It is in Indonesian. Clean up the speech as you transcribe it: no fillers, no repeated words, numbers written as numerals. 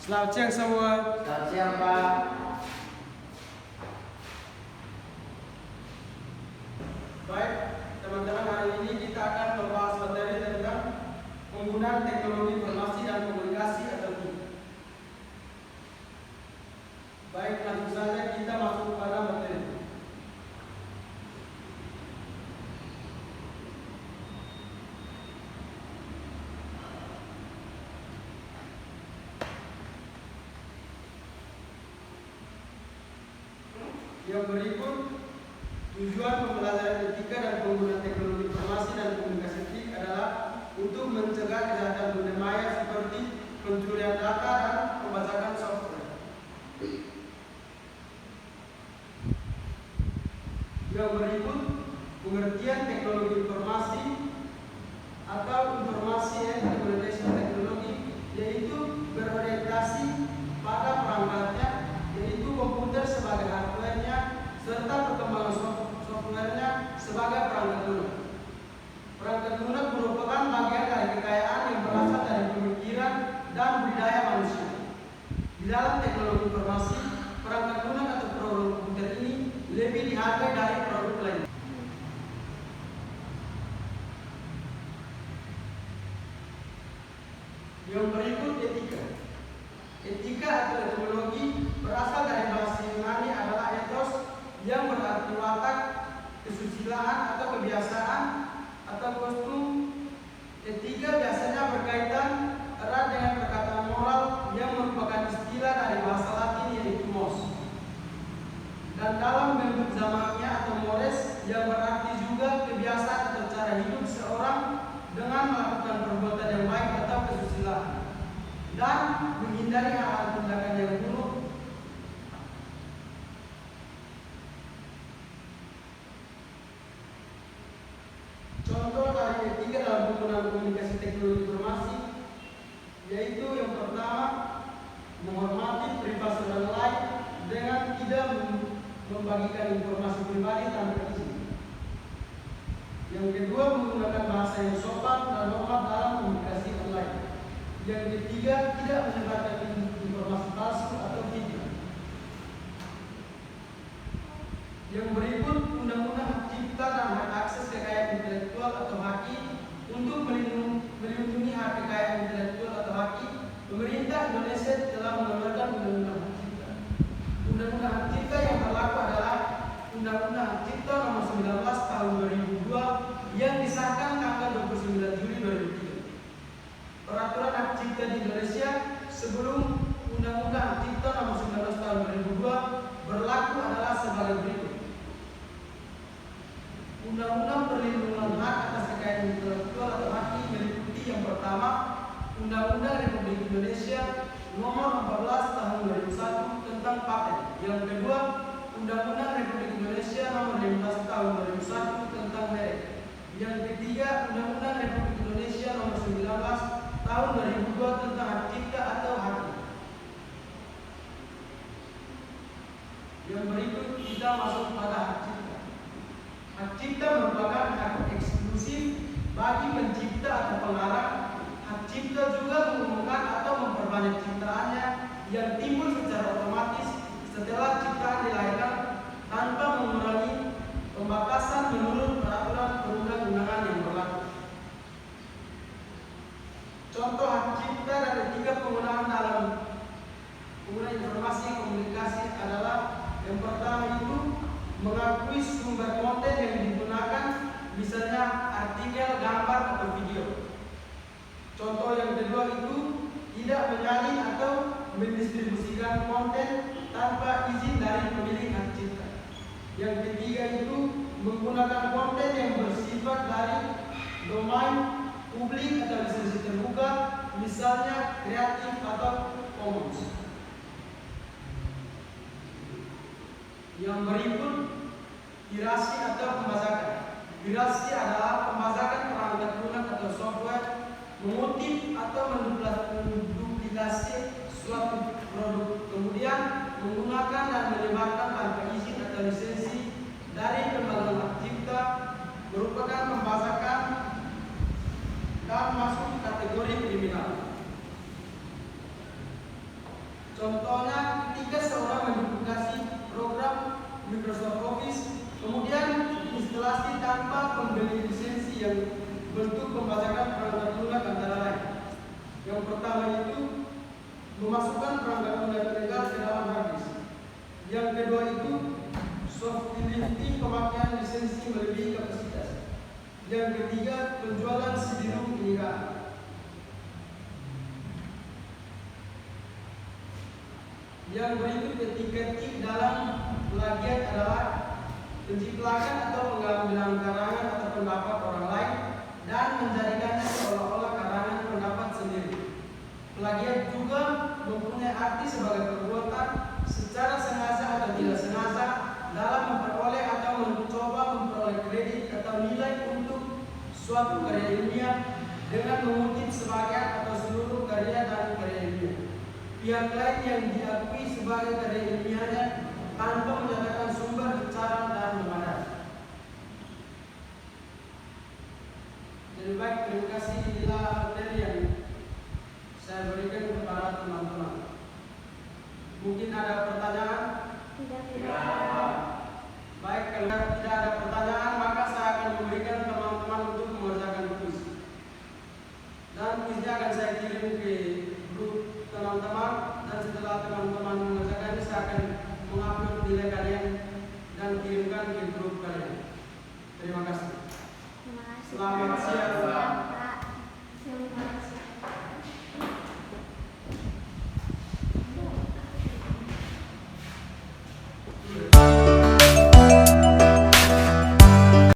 Selamat siang semua. Selamat siang, Pak. Baik, teman-teman, hari ini kita akan membahas materi tentang penggunaan teknologi informasi dan komunikasi atau TIK. Baik, langsung saja kita masuk pada materi. Yang berikut, tujuan pembelajaran etika dan penggunaan teknologi informasi dan komunikasi TIK adalah untuk mencegah kejahatan dunia maya seperti pencurian data dan pembajakan software. Yang berikut, pengertian teknologi informasi atau informasi and communication technology, yaitu berorientasi pada perangkatnya, yaitu komputer sebagai hardware-nya serta perkembangan software-nya sebagai perangkat lunak. Perangkat lunak merupakan bagian dari kekayaan yang berasal dari pemikiran dan budaya manusia. Di dalam teknologi informasi, perangkat lunak atau produk komputer ini lebih dihargai dari produk lain. Yang berikut, etika. Etika atau etimologi berasal dari bahasa Yunani adalah ethos yang berarti watak, kesusilaan atau kebiasaan atau kostum. Etika biasanya berkaitan erat dengan perkataan moral yang merupakan istilah dari bahasa Latin yaitu mos. Dan dalam bentuk zamannya atau mores yang berarti juga kebiasaan atau cara hidup seorang dengan melakukan perbuatan yang baik atau kesusilaan dan menghindari hal-hal tindakan yang buruk. Contoh dari etika dalam penggunaan komunikasi teknologi informasi, yaitu yang pertama, menghormati privasi orang lain dengan tidak membagikan informasi pribadi tanpa izin. Yang kedua, menggunakan bahasa yang sopan dan hormat dalam komunikasi online. Yang ketiga, tidak menyebarkan informasi palsu atau video. Yang berikut, Undang-Undang Hak Cipta dan Hak Akses Kekayaan Intelektual atau HAKI. Untuk melindungi hak kekayaan intelektual atau HAKI, pemerintah Indonesia telah mengeluarkan Undang-Undang Hak Cipta. Undang-Undang Hak Cipta yang berlaku adalah Undang-Undang Hak Cipta Nomor 19 Tahun 2002 yang disahkan tanggal 29 Juli 2003. Peraturan Hak Cipta di Indonesia sebelum Undang-Undang Hak Cipta Nomor 19 Tahun 2002 berlaku adalah sebagai berikut. Undang-Undang Perlindungan Hak atas Kekayaan Intelektual atau HAKI meliputi yang pertama, Undang-Undang Republik Indonesia Nomor 14 Tahun 2001 tentang paten. Yang kedua, Undang-Undang Republik Indonesia Nomor 15 Tahun 2001 tentang merek. Yang ketiga, Undang-Undang Republik Indonesia Nomor 19 Tahun 2002 tentang Hak Cipta atau HAKI. Yang berikut kita masuk pada hak cipta. Hak cipta merupakan hak eksklusif bagi pencipta atau pengarang. Hak cipta juga mengumumkan atau memperbanyak ciptaannya yang timbul secara otomatis setelah ciptaan dilahirkan tanpa mengurangi pembatasan menurut peraturan perundang-undangan yang berlaku. Contoh hak cipta dan etika penggunaan dalam penggunaan informasi komunikasi adalah yang pertama itu mengakui sumber konten yang digunakan, misalnya artikel, gambar, atau video. Contoh yang kedua itu tidak menyalin atau mendistribusikan konten tanpa izin dari pemilik hak cipta. Yang ketiga itu menggunakan konten yang bersifat dari domain publik atau lisensi terbuka, misalnya Creative atau Commons. Yang berikut, pirasi atau pembajakan. Pirasi adalah pembajakan perangkat lunak atau software, mengutip atau menduplikasi suatu produk, kemudian menggunakan dan menyebarkan tanpa izin atau lisensi dari lembaga hak cipta, merupakan pembajakan dan masuk kategori kriminal. Contohnya ketika seorang menduplikasi program Microsoft Office, kemudian instalasi tanpa pembeli lisensi yang bentuk pembajakan perangkat lunak antara lain. Yang pertama itu memasukkan perangkat lunak ilegal ke dalam harddisk. Yang kedua itu soft lifting pemakaian lisensi melebihi kapasitas. Yang ketiga penjualan CD-ROM ilegal. Yang berikut etik-etik dalam plagiat adalah penciplakan atau pengambilan karangan atau pendapat orang lain dan menjadikannya seolah-olah karangan pendapat sendiri. Plagiat juga mempunyai arti sebagai perbuatan secara sengaja atau tidak sengaja dalam memperoleh atau mencoba memperoleh kredit atau nilai untuk suatu karya ilmiah dengan mengutip sebagian atau seluruh karya dari karya ilmiah pihak lain yang diakui sebagai karya ilmiahnya tanpa menyatakan sumber secara dan memadai. Jadi baik, terima kasih. Inilah materi yang saya berikan kepada teman-teman. Mungkin ada pertanyaan? Tidak. Baik, kalau tidak ada pertanyaan, maka saya akan memberikan teman-teman untuk mengerjakan kuis. Dan kuisnya akan saya kirim ke grup teman-teman, dan setelah teman-teman mengerjakannya, saya akan mengupload nilai kalian dan kirimkan ke grup kalian. Terima kasih. Selamat siang.